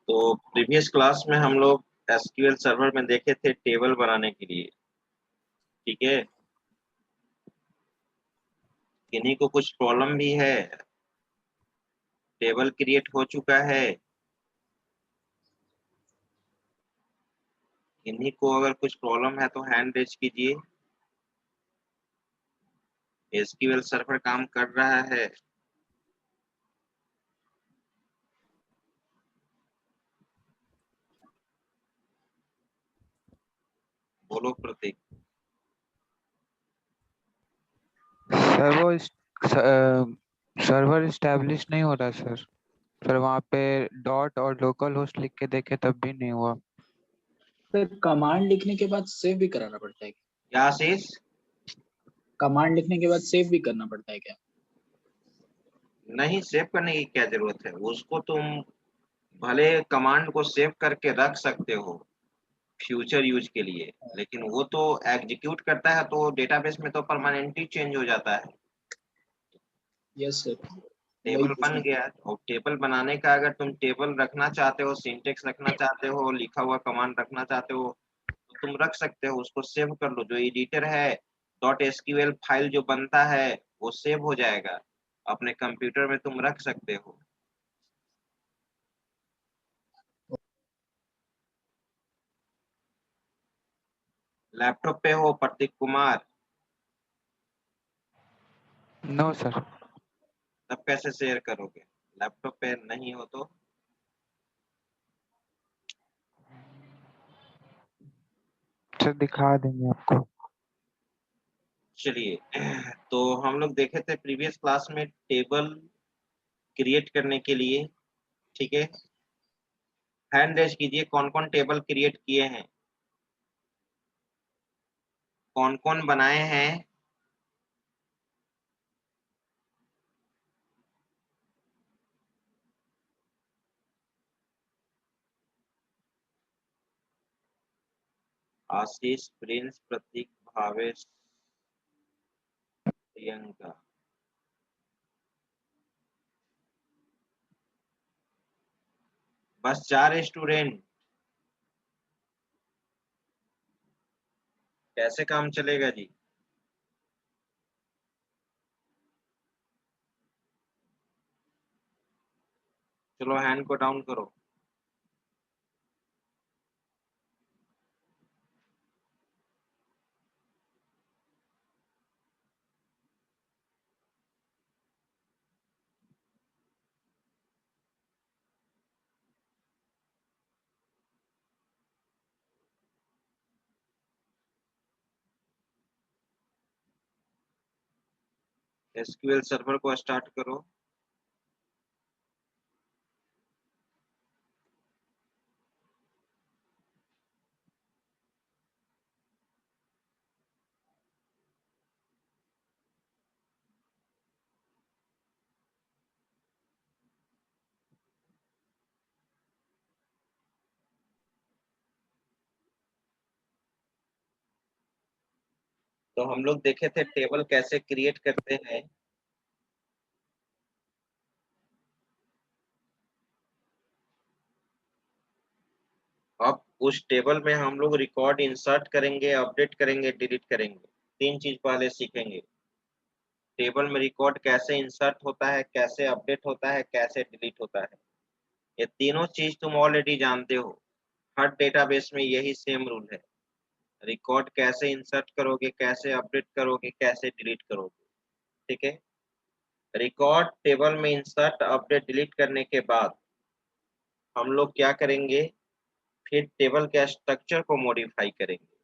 तो previous class में हम लोग एसक्यूएल सर्वर में देखे थे टेबल बनाने के लिए। ठीक है, किन्हीं को कुछ प्रॉब्लम भी है? टेबल क्रिएट हो चुका है? किन्हीं को अगर कुछ प्रॉब्लम है तो हैंड रेज कीजिए। एसक्यूएल सर्वर काम कर रहा है? बोलो प्रतीक। सर वो सर्वर इस्टेब्लिश नहीं हो रहा सर। सर वहाँ पे डॉट और लोकल होस्ट लिख के देखे तब भी नहीं हुआ। सर कमांड लिखने के बाद सेव भी कराना पड़ता है क्या? क्या आशीष? कमांड लिखने के बाद सेव भी करना पड़ता है क्या? नहीं, सेव करने की क्या जरूरत है? उसको तुम भले कमांड को सेव करके रख सकते हो फ्यूचर यूज के लिए, लेकिन वो तो एग्जीक्यूट करता है तो डेटाबेस में तो परमानेंटली चेंज हो जाता है। यस सर, वही टेबल बन पूछना। गया और टेबल बनाने का अगर तुम टेबल रखना चाहते हो, सिंटेक्स रखना चाहते हो, लिखा हुआ कमांड रखना चाहते हो तो तुम रख सकते हो। उसको सेव कर लो। जो एडिटर है डॉट एसक्यूएल फाइल जो बनता है वो सेव हो जाएगा, अपने कंप्यूटर में तुम रख सकते हो। लैपटॉप पे हो प्रतीक कुमार? No sir. तब कैसे शेयर करोगे? लैपटॉप पे नहीं हो तो? सर दिखा देंगे आपको। चलिए, तो हम लोग देखे थे प्रीवियस क्लास में टेबल क्रिएट करने के लिए। ठीक है, हैंड रेज कीजिए कौन कौन टेबल क्रिएट किए हैं, कौन कौन बनाए हैं। आशीष, प्रिंस, प्रतीक, भावेश, प्रियंका। बस 4 स्टूडेंट? कैसे काम चलेगा जी? चलो हैंड को डाउन करो। एसक्यूएल सर्वर को स्टार्ट करो। तो हम लोग देखे थे टेबल कैसे क्रिएट करते हैं। अब उस टेबल में हम लोग रिकॉर्ड इंसर्ट करेंगे, अपडेट करेंगे, डिलीट करेंगे। 3 चीज पहले सीखेंगे। टेबल में रिकॉर्ड कैसे इंसर्ट होता है, कैसे अपडेट होता है, कैसे डिलीट होता है। ये तीनों चीज तुम ऑलरेडी जानते हो। हर डेटाबेस में यही सेम रूल है। रिकॉर्ड कैसे इंसर्ट करोगे, कैसे अपडेट करोगे, कैसे डिलीट करोगे। ठीक है, रिकॉर्ड टेबल में इंसर्ट अपडेट डिलीट करने के बाद हम लोग क्या करेंगे, फिर टेबल के स्ट्रक्चर को मॉडिफाई करेंगे।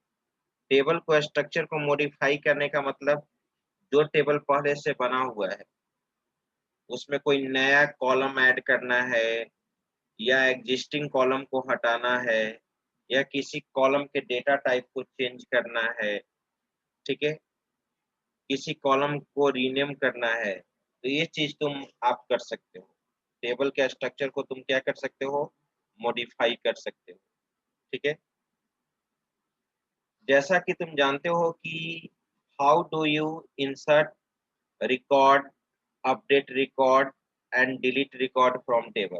टेबल को स्ट्रक्चर को मॉडिफाई करने का मतलब, जो टेबल पहले से बना हुआ है उसमें कोई नया कॉलम ऐड करना है, या एग्जिस्टिंग कॉलम को हटाना है, या किसी कॉलम के डेटा टाइप को चेंज करना है। ठीक है, किसी कॉलम को रीनेम करना है, तो ये चीज तुम आप कर सकते हो। टेबल के स्ट्रक्चर को तुम क्या कर सकते हो, मॉडिफाई कर सकते हो। ठीक है, जैसा कि तुम जानते हो कि how do you insert record, update record and delete record from table.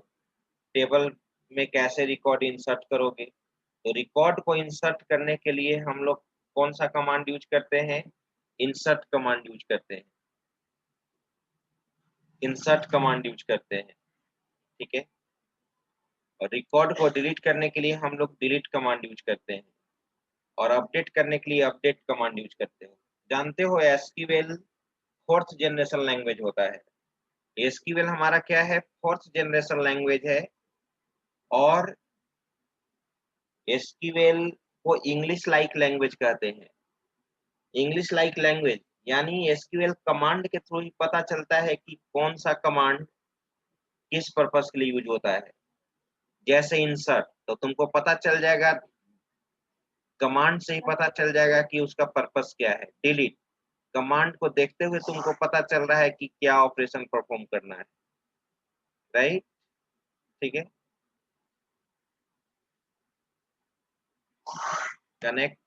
Table में कैसे रिकॉर्ड इंसर्ट करोगे। तो रिकॉर्ड को इंसर्ट करने के लिए हम लोग कौन सा कमांड यूज करते हैं, इंसर्ट कमांड यूज करते हैं, इंसर्ट कमांड यूज करते हैं, ठीक है। और रिकॉर्ड को डिलीट करने के लिए हम लोग डिलीट कमांड यूज करते हैं, और अपडेट करने के लिए अपडेट कमांड यूज करते हैं। जानते हो एसक्यूएल फोर्थ जनरेशन लैंग्वेज होता है। एसक्यूएल हमारा क्या है, फोर्थ जनरेशन लैंग्वेज है। और एसक्यूएल को इंग्लिश लाइक लैंग्वेज कहते हैं। इंग्लिश लाइक लैंग्वेज यानी एसक्यूएल कमांड के थ्रू ही पता चलता है कि कौन सा कमांड किस पर्पस के लिए यूज होता है। जैसे इंसर्ट, तो तुमको पता चल जाएगा, कमांड से ही पता चल जाएगा कि उसका पर्पस क्या है। डिलीट, कमांड को देखते हुए तुमको पता चल रहा है कि क्या ऑपरेशन परफॉर्म करना है, राइट, ठीक है। कनेक्ट,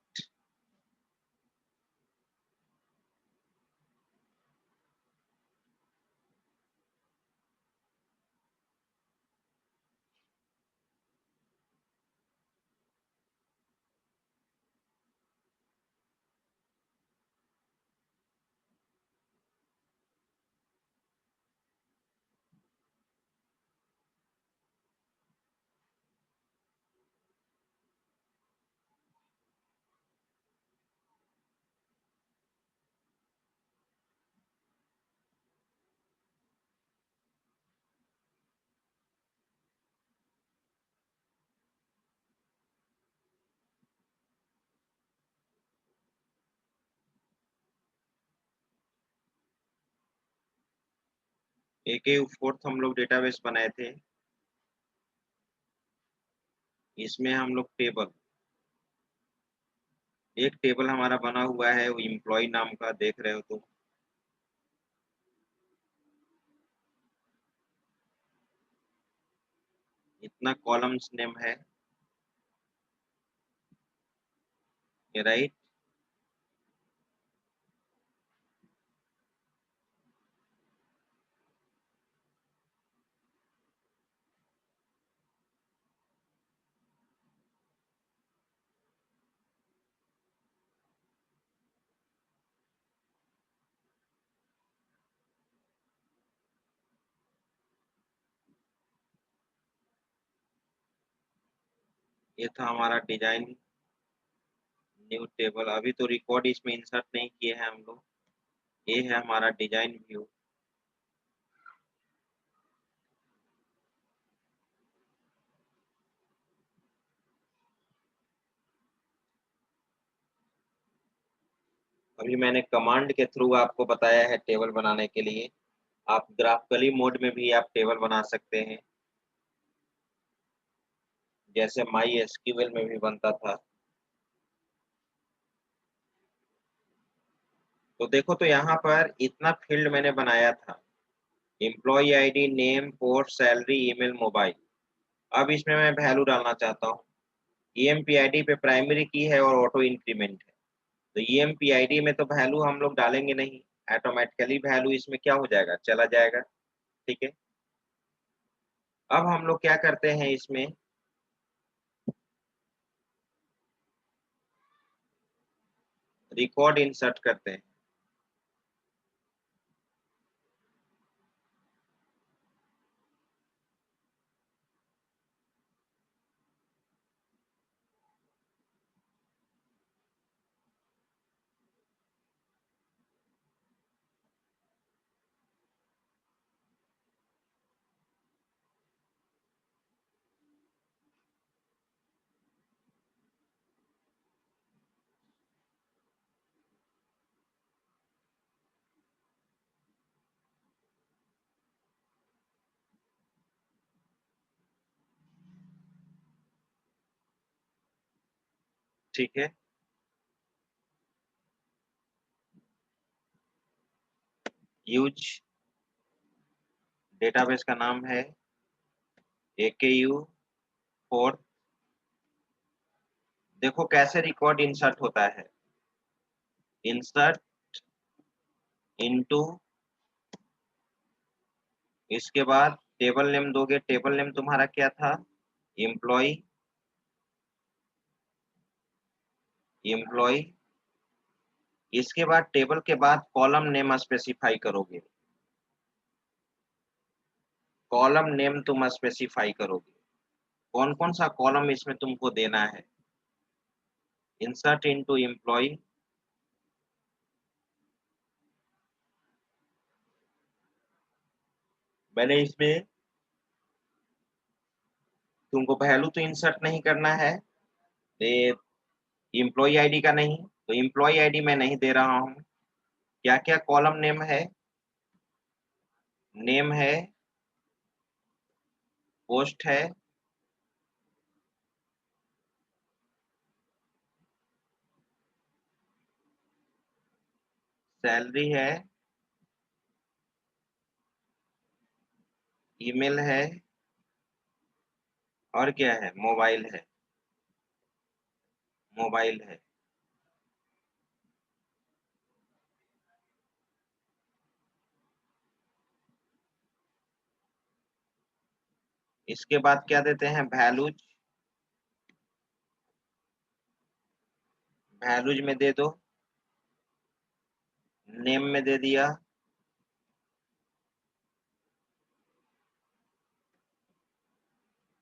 एक फोर्थ हम लोग डेटाबेस बनाए थे। इसमें हम लोग टेबल, एक टेबल हमारा बना हुआ है, वो एम्प्लॉय नाम का, देख रहे हो तो इतना कॉलम्स नेम है, राइट। ये था हमारा डिजाइन, न्यू टेबल। अभी तो रिकॉर्ड इसमें इंसर्ट नहीं किए हैं हम लोग। ये है हमारा डिजाइन व्यू। अभी मैंने कमांड के थ्रू आपको बताया है टेबल बनाने के लिए। आप ग्राफिकली मोड में भी आप टेबल बना सकते हैं, जैसे माई एसक्यूएल में भी बनता था। तो देखो, तो यहाँ पर इतना फील्ड मैंने बनाया था, employee ID, name, post, salary, email, mobile. अब इसमें मैं वैल्यू डालना चाहता हूँ। ईएमपीआईडी पे प्राइमरी की है और ऑटो इंक्रीमेंट है। तो ईएमपीआईडी में तो वैल्यू हम लोग डालेंगे नहीं, ऑटोमेटिकली वैल्यू इसमें क्या हो जाएगा, चला जाएगा, ठीक है। अब हम लोग क्या करते हैं, इसमें रिकॉर्ड इंसर्ट करते हैं। ठीक है, यूज डेटाबेस का नाम है AKU फोर्थ। देखो कैसे रिकॉर्ड इंसर्ट होता है, इंसर्ट इनटू, इसके बाद टेबल नेम दोगे। टेबल नेम तुम्हारा क्या था, एम्प्लॉय, एम्प्लॉय, इसके बाद टेबल के बाद कॉलम नेम स्पेसिफाई करोगे, कॉलम नेम तुम स्पेसिफाई करोगे, कौन कौन सा कॉलम इसमें तुमको देना है। इंसर्ट इनटू एम्प्लॉय, मैंने इसमें तुमको वैल्यू तो इंसर्ट नहीं करना है, एम्प्लॉय आईडी का नहीं, तो एम्प्लॉय आईडी मैं नहीं दे रहा हूं। क्या क्या कॉलम नेम है, नेम है, पोस्ट है, सैलरी है, ईमेल है, और क्या है, मोबाइल है, मोबाइल है। इसके बाद क्या देते हैं, वैल्यूज, वैल्यूज में दे दो, नेम में दे दिया,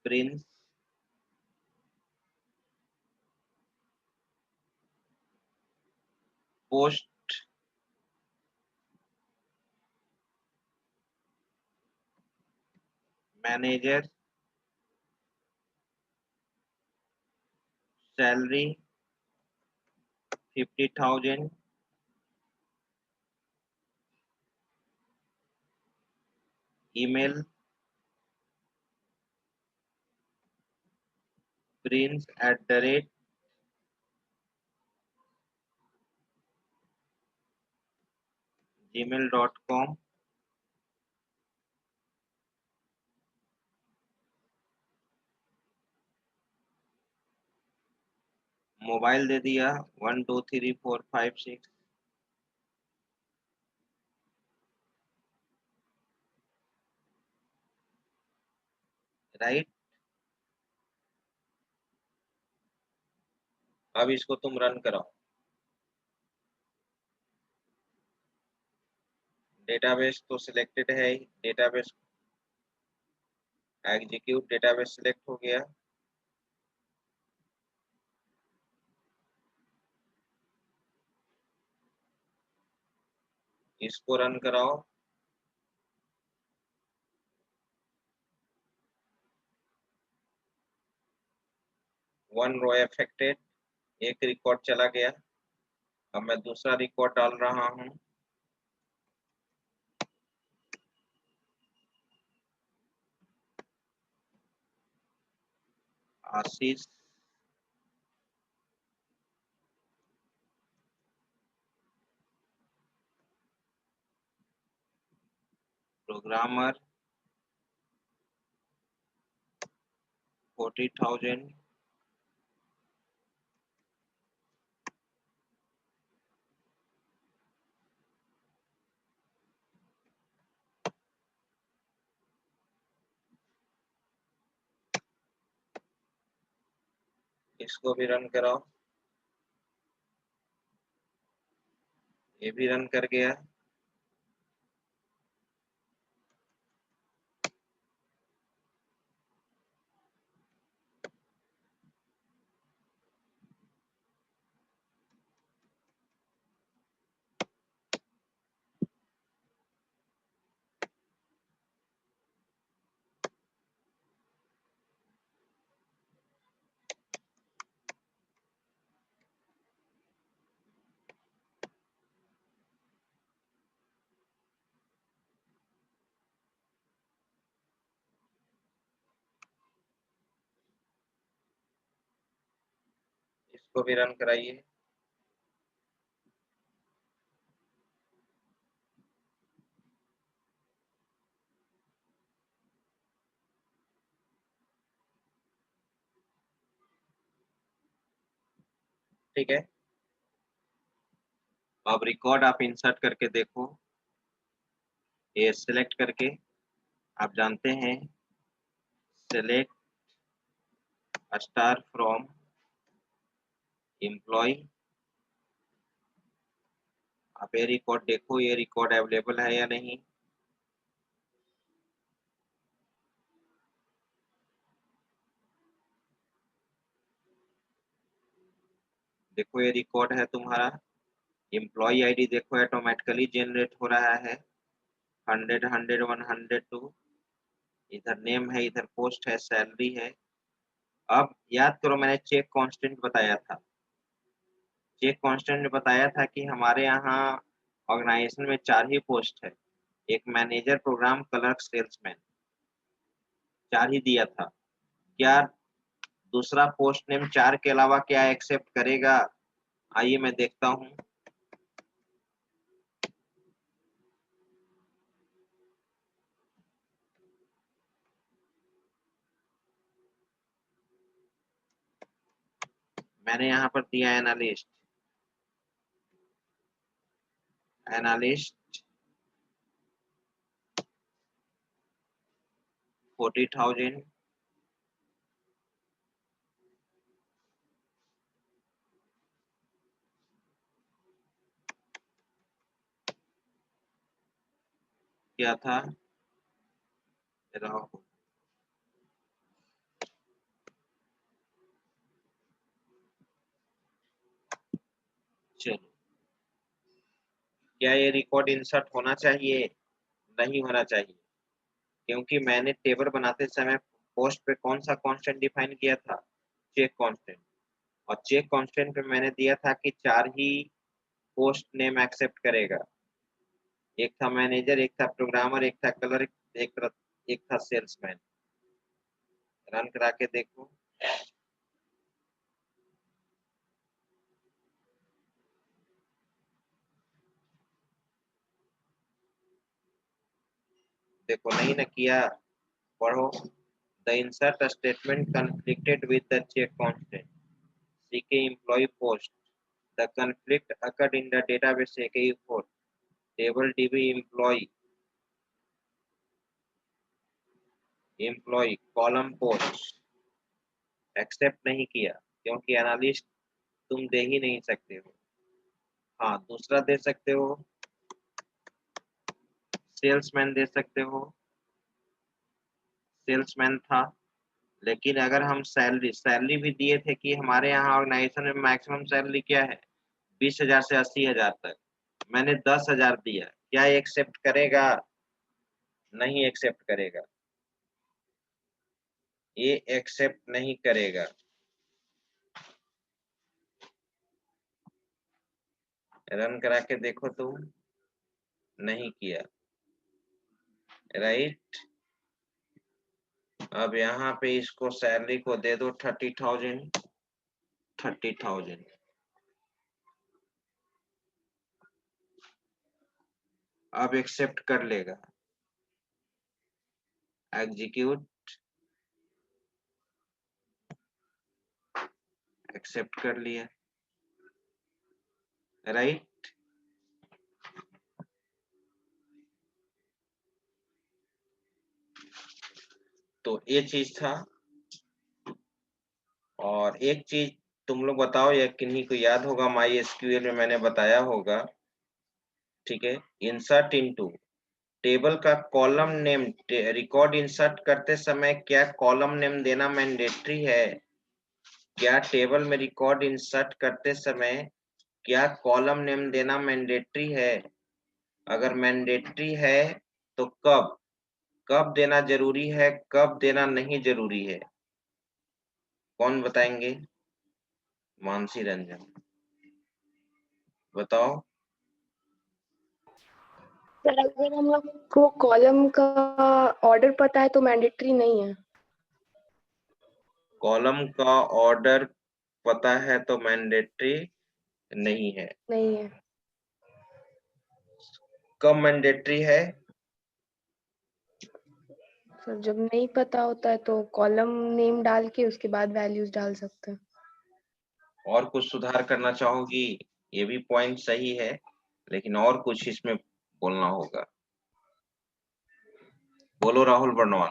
prince, post, manager, salary 50,000, email prince@gmail.com, mobile दे दिया 123456, राइट। अब इसको तुम रन कराओ, डेटाबेस तो सिलेक्टेड है ही, डेटाबेस एग्जीक्यूट, डेटाबेस सिलेक्ट हो गया। इसको रन कराओ, वन रो अफेक्टेड, एक रिकॉर्ड चला गया। अब मैं दूसरा रिकॉर्ड डाल रहा हूं, आशीष, प्रोग्रामर 40,000, इसको भी रन कराओ, ये भी रन कर गया। इसको भी रन कराइए। ठीक है, अब रिकॉर्ड आप इंसर्ट करके देखो, ये सिलेक्ट करके, आप जानते हैं सिलेक्ट स्टार फ्रॉम एम्प्लॉय। आप ये रिकॉर्ड देखो, ये रिकॉर्ड अवेलेबल है या नहीं। देखो ये रिकॉर्ड है तुम्हारा। एम्प्लॉय आईडी देखो ऑटोमेटिकली जनरेट हो रहा है 100 100 102। इधर नेम है, इधर पोस्ट है, सैलरी है। अब याद करो मैंने चेक कांस्टेंट बताया था। चेक कांस्टेंट ने बताया था कि हमारे यहाँ ऑर्गेनाइजेशन में 4 ही पोस्ट है, एक मैनेजर, प्रोग्राम क्लर्क, सेल्समैन, 4 ही दिया था। क्या दूसरा पोस्ट नेम 4 के अलावा क्या एक्सेप्ट करेगा? आइए मैं देखता हूँ। मैंने यहाँ पर दिया एनालिस्ट। एनालिस्ट 40,000। क्या था? राहुल। चलो, क्या ये रिकॉर्ड इंसर्ट होना चाहिए? नहीं होना चाहिए, क्योंकि मैंने टेबल बनाते समय पोस्ट पे कौन सा कांस्टेंट डिफाइन किया था? Check constant. और चेक कांस्टेंट पे मैंने दिया था कि 4 ही पोस्ट नेम एक्सेप्ट करेगा। एक था मैनेजर, एक था प्रोग्रामर, एक था कलर, एक था सेल्समैन। रन करा के देखो। देखो नहीं ना किया। पढ़ो। The insert statement conflicted with the check constant CK employee post. The conflict occurred in the database AKE for table DB employee column post। Accept नहीं किया क्योंकि एनालिस्ट तुम दे ही नहीं सकते हो। हाँ, दूसरा दे सकते हो, सेल्समैन दे सकते हो। सेल्समैन था, लेकिन अगर हम सैलरी भी दिए थे कि हमारे यहाँ ऑर्गेनाइजेशन में मैक्सिमम सैलरी क्या है? 20,000 से 80,000 तक। मैंने 10,000 दिया, क्या एक्सेप्ट करेगा? नहीं एक्सेप्ट करेगा, ये एक्सेप्ट नहीं करेगा। रन करा के देखो तुम। नहीं किया, राइट। अब यहाँ पे इसको सैलरी को दे दो 30,000। 30,000 अब एक्सेप्ट कर लेगा। एग्जीक्यूट। एक्सेप्ट कर लिया, राइट। तो ये चीज था। और एक चीज तुम लोग बताओ, या किन्हीं को याद होगा, माई एसक्यूएल में मैंने बताया होगा, ठीक है। इंसर्ट इनटू टेबल का कॉलम नेम, रिकॉर्ड इंसर्ट करते समय क्या कॉलम नेम देना मैंडेटरी है? क्या टेबल में रिकॉर्ड इंसर्ट करते समय क्या कॉलम नेम देना मैंडेटरी है? अगर मैंडेटरी है तो कब कब देना जरूरी है, कब देना नहीं जरूरी है? कौन बताएंगे? मानसी रंजन बताओ। सर अगर हम लोग को कॉलम का ऑर्डर पता है तो मैंडेटरी नहीं है। कॉलम का ऑर्डर पता है तो मैंडेटरी नहीं है। नहीं है। कब मैंडेटरी है? सर जब नहीं पता होता है तो कॉलम नेम डाल के उसके बाद वैल्यूज डाल सकते हैं। और कुछ सुधार करना चाहोगी? ये भी पॉइंट सही है, लेकिन और कुछ इसमें बोलना होगा। बोलो राहुल बर्नवाल।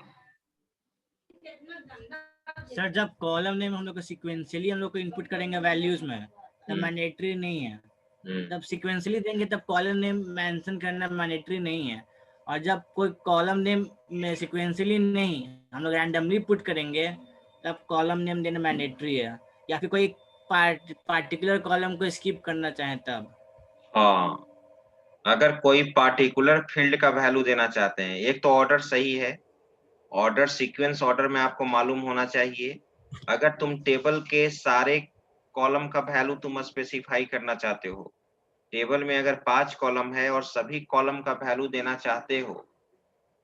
सर जब कॉलम नेम हम लोग को सिक्वेंशियली हम लोग को इनपुट करेंगे वैल्यूज में तब मैंडेटरी नहीं है, जब सिक्वेंशियली देंगे तब कॉलम नेम मेंशन करना मैंडेटरी नहीं है, और जब कोई कॉलम नेम में सिक्वेंशियली नहीं हम लोग रैंडमली पुट करेंगे तब कॉलम नेम देना मैंडेटरी है, या फिर कोई पार्टिकुलर कॉलम को स्किप करना चाहे तब। हाँ, अगर कोई पार्टिकुलर फील्ड का वैल्यू देना चाहते हैं, एक तो ऑर्डर सही है, ऑर्डर सीक्वेंस ऑर्डर में आपको मालूम होना चाहिए। अगर तुम टेबल के सारे कॉलम का वैल्यू तुम स्पेसिफाई करना चाहते हो, टेबल में अगर 5 कॉलम है और सभी कॉलम का वैल्यू देना चाहते हो,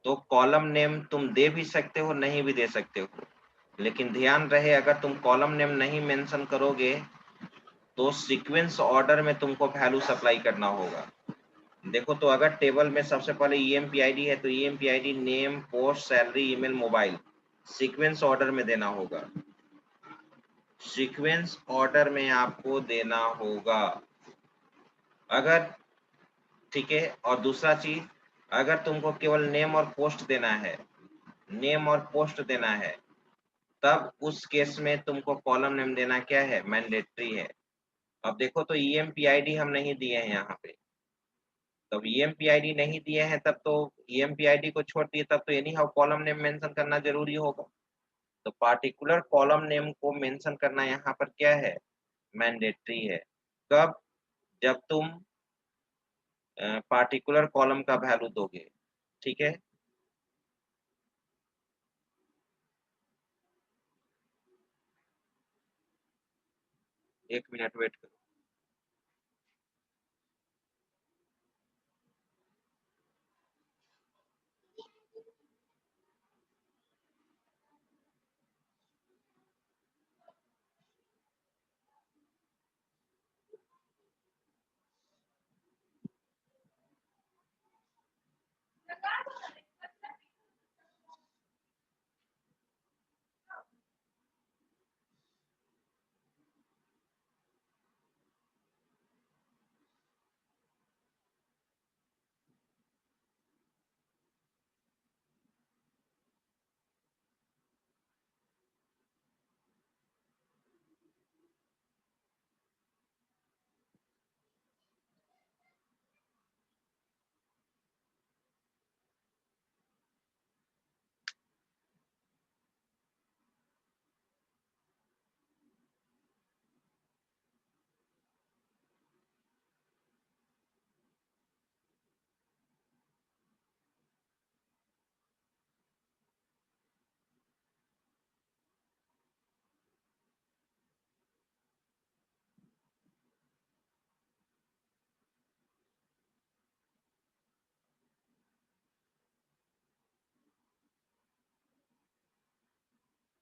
तो कॉलम नेम तुम दे भी सकते हो, नहीं भी दे सकते हो, लेकिन ध्यान रहे अगर तुम कॉलम नेम नहीं मेंशन करोगे तो सीक्वेंस ऑर्डर में तुमको वैल्यू सप्लाई करना होगा। देखो तो अगर टेबल में सबसे पहले EMPID है तो EMPID name, post, salary, email, mobile sequence order में देना होगा, सीक्वेंस ऑर्डर में आपको देना होगा। अगर ठीक है, और दूसरा चीज, अगर तुमको केवल नेम और पोस्ट देना है, नेम और पोस्ट देना है, तब उस केस में तुमको कॉलम नेम देना क्या है, मैंडेटरी है। अब देखो तो EMPID हम नहीं दिए हैं यहाँ पे, तब EMPID नहीं दिए हैं तब तो EMPID को छोड़ दिए, तब तो any how column name mention करना जरूरी होगा। तो पार्टिकुलर कॉलम नेम को मेंशन करना यहाँ पर क्या है, मैंडेटरी है। कब, जब तुम पार्टिकुलर कॉलम का वैल्यू दोगे, ठीक है। एक मिनट वेट करो।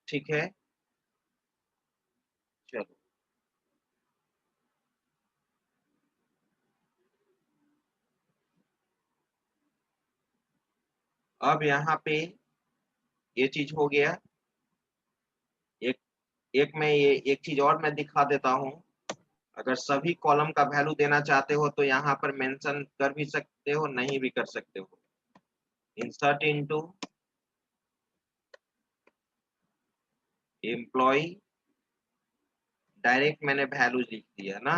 ठीक है, चलो अब यहाँ पे ये चीज हो गया। एक एक मैं ये एक चीज और मैं दिखा देता हूँ। अगर सभी कॉलम का वैल्यू देना चाहते हो तो यहाँ पर मेंशन कर भी सकते हो, नहीं भी कर सकते हो। इंसर्ट इनटू एम्प्लॉय, डायरेक्ट मैंने वैल्यू लिख दिया ना,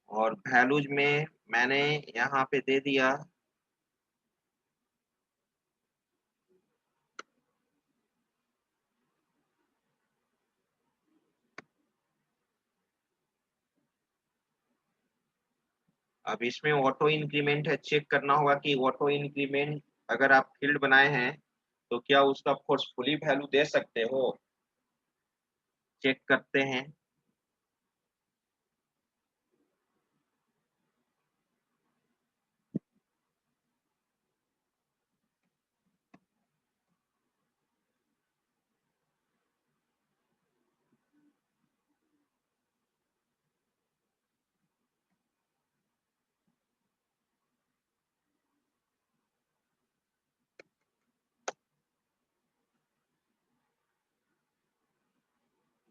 और वैल्यूज में मैंने यहाँ पे दे दिया अब इसमें ऑटो इंक्रीमेंट है, चेक करना होगा कि ऑटो इंक्रीमेंट अगर आप फील्ड बनाए हैं तो क्या उसका फोर्सफुली वैल्यू दे सकते हो, चेक करते हैं।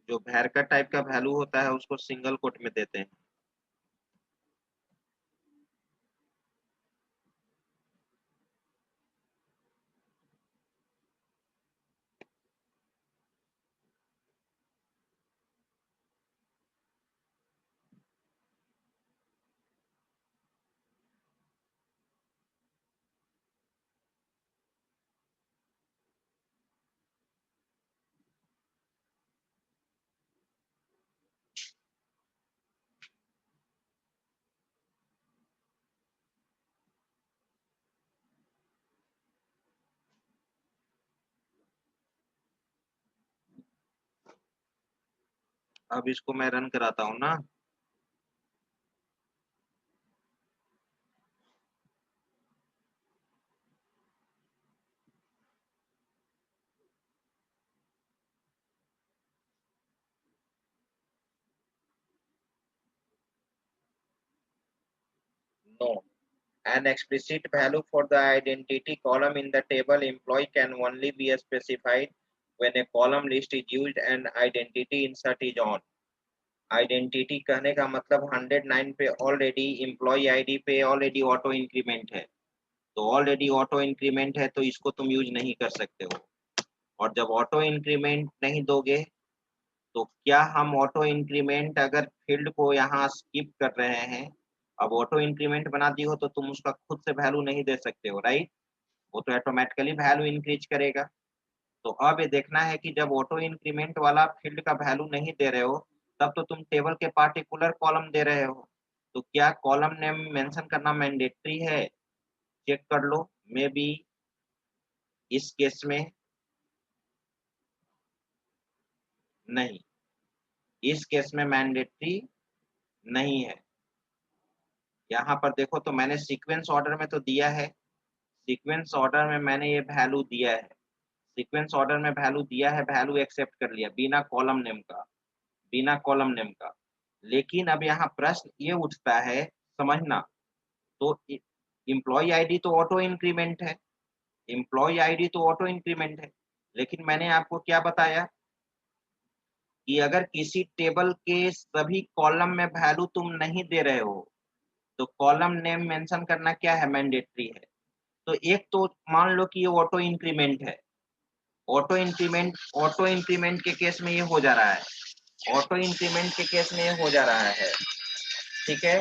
जो वैर टाइप का वैल्यू होता है उसको सिंगल कोट में देते हैं। अब इसको मैं रन कराता हूँ ना। No. An explicit value for the identity column in the table employee can only be specified when a column list is used and identity insert is on. Identity कहने का मतलब 109 पे ऑलरेडी एम्प्लॉय आईडी पे already auto increment है, तो already auto increment है तो इसको तुम यूज नहीं कर सकते हो। और जब ऑटो इंक्रीमेंट नहीं दोगे तो क्या हम ऑटो इंक्रीमेंट अगर फील्ड को यहाँ स्किप कर रहे हैं, अब ऑटो इंक्रीमेंट बना दी हो तो तुम उसका खुद से वैल्यू नहीं दे सकते हो, राइट? वो तो ऑटोमेटिकली वैल्यू इंक्रीज करेगा। तो अब ये देखना है कि जब ऑटो इंक्रीमेंट वाला फील्ड का वैल्यू नहीं दे रहे हो तब तो तुम टेबल के पार्टिकुलर कॉलम दे रहे हो, तो क्या कॉलम नेम मेंशन करना मैंडेटरी है? चेक कर लो। मे बी इस केस में नहीं, इस केस में मैंडेटरी नहीं है। यहाँ पर देखो तो मैंने सीक्वेंस ऑर्डर में तो दिया है, सीक्वेंस ऑर्डर में मैंने ये वैल्यू दिया है, सीक्वेंस ऑर्डर में वैल्यू दिया है, वैल्यू एक्सेप्ट कर लिया बिना कॉलम नेम का, बिना कॉलम नेम का। लेकिन अब यहाँ प्रश्न ये उठता है, समझना, तो एम्प्लॉय आईडी तो ऑटो इंक्रीमेंट है, एम्प्लॉय आईडी तो ऑटो इंक्रीमेंट है, लेकिन मैंने आपको क्या बताया कि अगर किसी टेबल के सभी कॉलम में वैल्यू तुम नहीं दे रहे हो तो कॉलम नेम मेंशन करना क्या है, मैंडेटरी है। तो एक तो मान लो कि ये ऑटो इंक्रीमेंट है, ऑटो इंक्रीमेंट के केस में ये हो जा रहा है, ऑटो इंक्रीमेंट के केस में ये हो जा रहा है, ठीक है।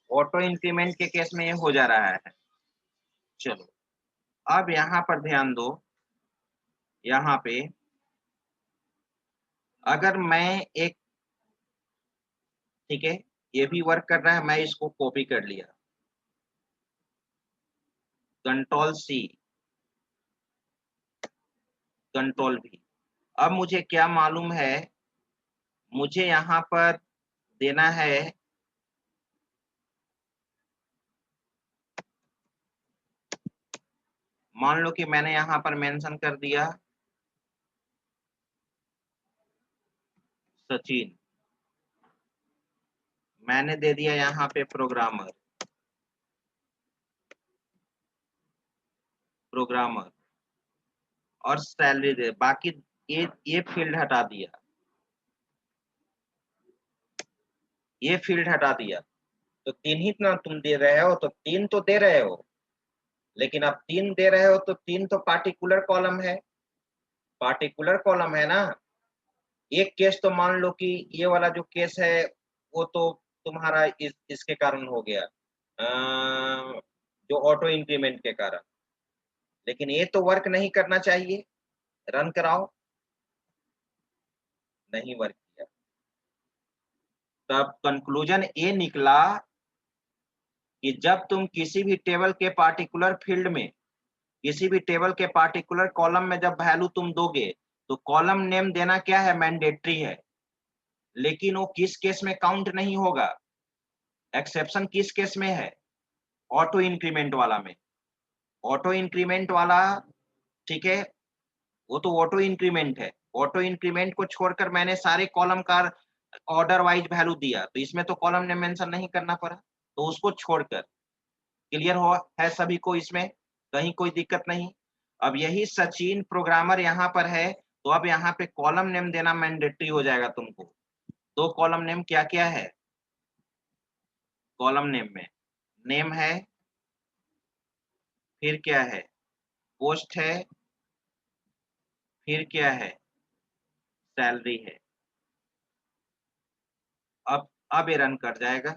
ऑटो इंक्रीमेंट के केस में ये हो जा रहा है। चलो अब यहाँ पर ध्यान दो, यहाँ पे अगर मैं एक, ठीक है, ये भी वर्क कर रहा है, मैं इसको कॉपी कर लिया, कंट्रोल सी, कंट्रोल भी। अब मुझे क्या मालूम है, मुझे यहाँ पर देना है मान लो कि मैंने यहाँ पर मेंशन कर दिया सचिन, मैंने दे दिया यहाँ पे प्रोग्रामर, प्रोग्रामर और सैलरी दे, बाकी ये फील्ड हटा दिया, ये फील्ड हटा दिया, तो 3 ही ना तुम दे रहे हो, तो 3 तो दे रहे हो, लेकिन अब 3 दे रहे हो तो 3 तो पार्टिकुलर कॉलम है, पार्टिकुलर कॉलम है ना। एक केस तो मान लो कि ये वाला जो केस है वो तो तुम्हारा इसके कारण हो गया, जो ऑटो इंक्रीमेंट के कारण, लेकिन ये तो वर्क नहीं करना चाहिए, रन कराओ, नहीं वर्क किया। तब कंक्लूजन ये निकला कि जब तुम किसी भी टेबल के पार्टिकुलर फील्ड में, किसी भी टेबल के पार्टिकुलर कॉलम में जब वैल्यू तुम दोगे तो कॉलम नेम देना क्या है, मैंडेटरी है, लेकिन वो किस केस में काउंट नहीं होगा, एक्सेप्शन किस केस में है, ऑटो इंक्रीमेंट वाला में, ऑटो इंक्रीमेंट वाला, ठीक है, वो तो ऑटो इंक्रीमेंट है, ऑटो इंक्रीमेंट को छोड़कर मैंने सारे कॉलम का ऑर्डर वाइज वैल्यू दिया, तो इसमें तो कॉलम नेम मेंशन नहीं करना पड़ा, तो उसको छोड़कर क्लियर हो है सभी को, इसमें कहीं कोई दिक्कत नहीं। अब यही सचिन प्रोग्रामर यहाँ पर है, तो अब यहाँ पे कॉलम नेम देना मैंडेटरी हो जाएगा तुमको। दो कॉलम नेम क्या क्या है, कॉलम नेम में नेम है, फिर क्या है, पोस्ट है, फिर क्या है, सैलरी है। अब ये रन कर जाएगा,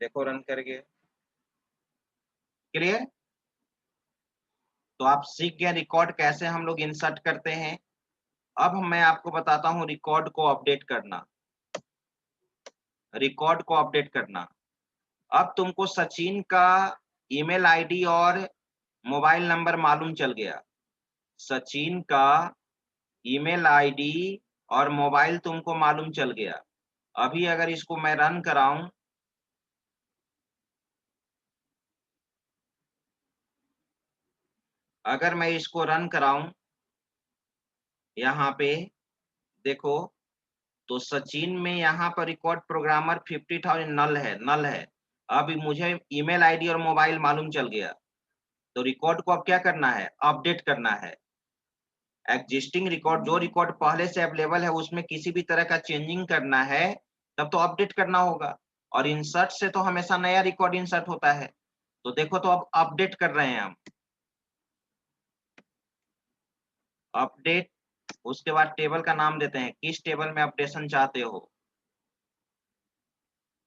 देखो रन कर गया, क्लियर। तो आप सीख गए रिकॉर्ड कैसे हम लोग इंसर्ट करते हैं। अब मैं आपको बताता हूं रिकॉर्ड को अपडेट करना, रिकॉर्ड को अपडेट करना। अब तुमको सचिन का ईमेल आईडी और मोबाइल नंबर मालूम चल गया। सचिन का ईमेल आईडी और मोबाइल तुमको मालूम चल गया। अभी अगर इसको मैं रन कराऊं, अगर मैं इसको रन कराऊं यहाँ पे देखो, तो सचिन में यहाँ पर रिकॉर्ड प्रोग्रामर 50,000 नल है। अब मुझे ईमेल आईडी और मोबाइल मालूम चल गया, तो रिकॉर्ड को अब क्या करना है, अपडेट करना है। एग्जिस्टिंग रिकॉर्ड, जो रिकॉर्ड पहले से अवेलेबल है उसमें किसी भी तरह का चेंजिंग करना है तब तो अपडेट करना होगा, और इंसर्ट से तो हमेशा नया रिकॉर्ड इंसर्ट होता है। तो देखो, तो अब अपडेट कर रहे हैं हम, अपडेट। उसके बाद टेबल का नाम देते हैं, किस टेबल में अपडेशन चाहते हो,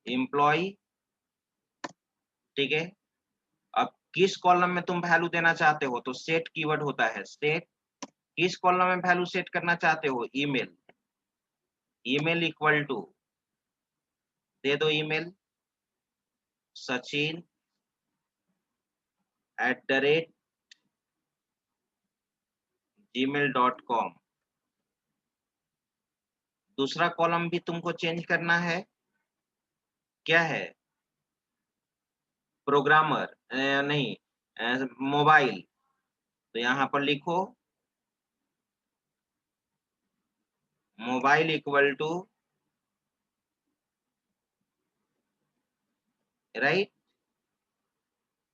एम्प्लॉय, ठीक है। अब किस कॉलम में तुम वैल्यू देना चाहते हो, तो सेट कीवर्ड होता है, सेट। किस कॉलम में वैल्यू सेट करना चाहते हो, ईमेल, ईमेल इक्वल टू, दे दो ईमेल सचिन @gmail.com। दूसरा कॉलम भी तुमको चेंज करना है, क्या है, प्रोग्रामर, नहीं, मोबाइल। तो यहाँ पर लिखो मोबाइल इक्वल टू, राइट।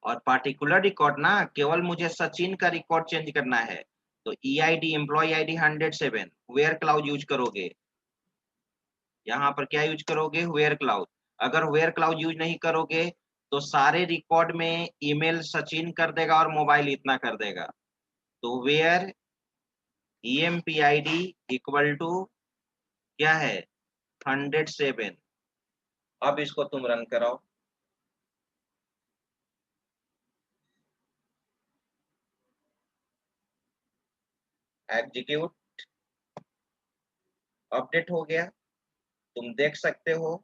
और पार्टिकुलर रिकॉर्ड ना, केवल मुझे सचिन का रिकॉर्ड चेंज करना है, तो EID employee ID 107 where clause use करोगे। यहाँ पर क्या यूज करोगे, वेयर क्लाउड। अगर वेयर क्लाउड यूज नहीं करोगे तो सारे रिकॉर्ड में ईमेल सचिन कर देगा और मोबाइल इतना कर देगा। तो वेयर EMPID इक्वल टू क्या है, 107। अब इसको तुम रन कराओ, एग्जीक्यूट, अपडेट हो गया, तुम देख सकते हो।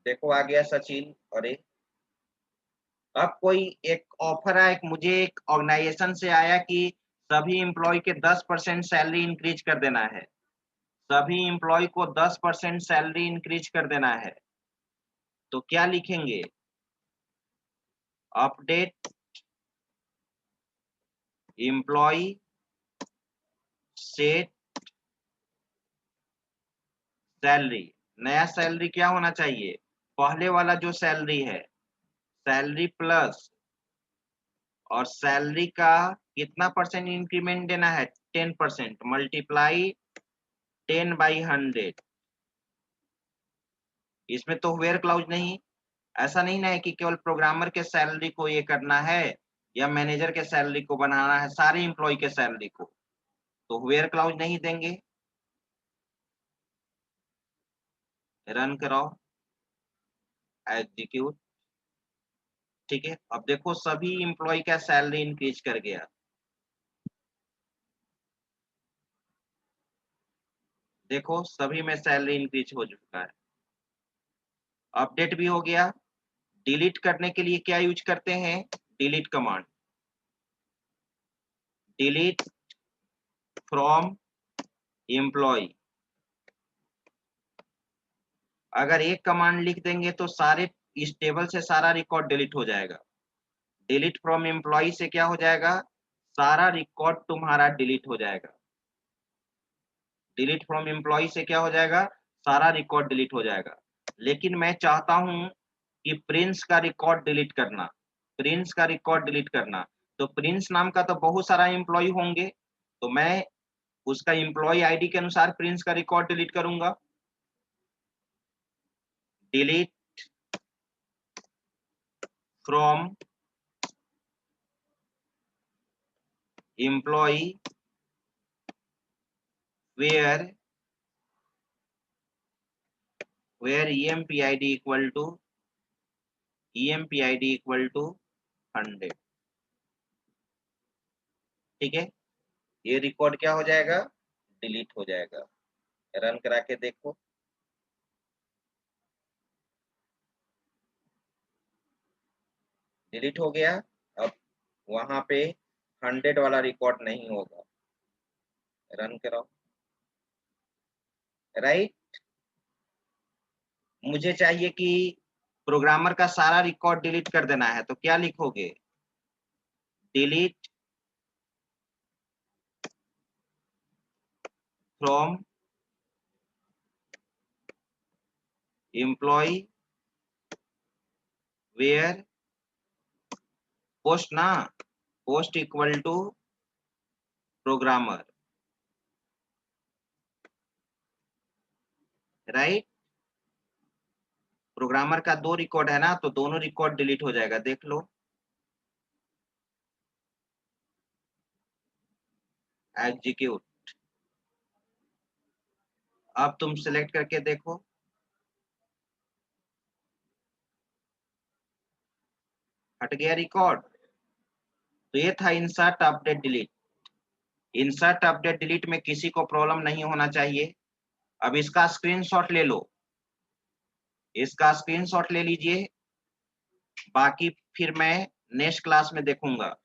देखो आ गया सचिन। अरे अब कोई एक ऑफर आया, मुझे एक ऑर्गेनाइजेशन से आया कि सभी एम्प्लॉय के 10% सैलरी इंक्रीज कर देना है, सभी एम्प्लॉय को 10% सैलरी इंक्रीज कर देना है। तो क्या लिखेंगे, अपडेट एम्प्लॉय सेट सैलरी। नया सैलरी क्या होना चाहिए, पहले वाला जो सैलरी है, सैलरी प्लस, और सैलरी का कितना परसेंट इंक्रीमेंट देना है, 10%, मल्टीप्लाई 10/100। इसमें तो वेयर क्लाउज नहीं, ऐसा नहीं ना है कि केवल प्रोग्रामर के सैलरी को ये करना है या मैनेजर के सैलरी को बनाना है, सारे एम्प्लॉय के सैलरी को, तो वेयर क्लाउज नहीं देंगे। रन कराओ, एग्जीक्यूट, ठीक है। अब देखो सभी एम्प्लॉय का सैलरी इंक्रीज कर गया, देखो सभी में सैलरी इंक्रीज हो चुका है। अपडेट भी हो गया। डिलीट करने के लिए क्या यूज करते हैं, delete command, delete from employ. अगर एक कमांड लिख देंगे तो सारे इस टेबल से सारा रिकॉर्ड डिलीट हो जाएगा। डिलीट फ्रॉम एम्प्लॉय से क्या हो जाएगा, सारा रिकॉर्ड तुम्हारा डिलीट हो जाएगा। डिलीट फ्रॉम एम्प्लॉय से क्या हो जाएगा, सारा रिकॉर्ड डिलीट हो जाएगा। लेकिन मैं चाहता हूं कि प्रिंस का रिकॉर्ड डिलीट करना, प्रिंस का रिकॉर्ड डिलीट करना। तो प्रिंस नाम का तो बहुत सारा एम्प्लॉय होंगे, तो मैं उसका एम्प्लॉय आईडी के अनुसार प्रिंस का रिकॉर्ड डिलीट करूंगा। Delete from employ where EMPID equal to 100। ठीक है, ये रिकॉर्ड क्या हो जाएगा, डिलीट हो जाएगा। रन करा के देखो। डिलीट हो गया। अब वहां पे 100 वाला रिकॉर्ड नहीं होगा। रन कराओ। राइट। मुझे चाहिए कि प्रोग्रामर का सारा रिकॉर्ड डिलीट कर देना है, तो क्या लिखोगे? Delete from employ where post ना, post equal to programmer. Right. Programmer का 2 रिकॉर्ड है ना, तो दोनों रिकॉर्ड डिलीट हो जाएगा, देख लो। एग्जीक्यूट। अब तुम सिलेक्ट करके देखो, हट गया रिकॉर्ड। तो ये था insert update delete. Insert update delete में किसी को प्रॉब्लम नहीं होना चाहिए। अब इसका स्क्रीनशॉट ले लो, इसका स्क्रीनशॉट ले लीजिए। बाकी फिर मैं नेक्स्ट क्लास में देखूंगा।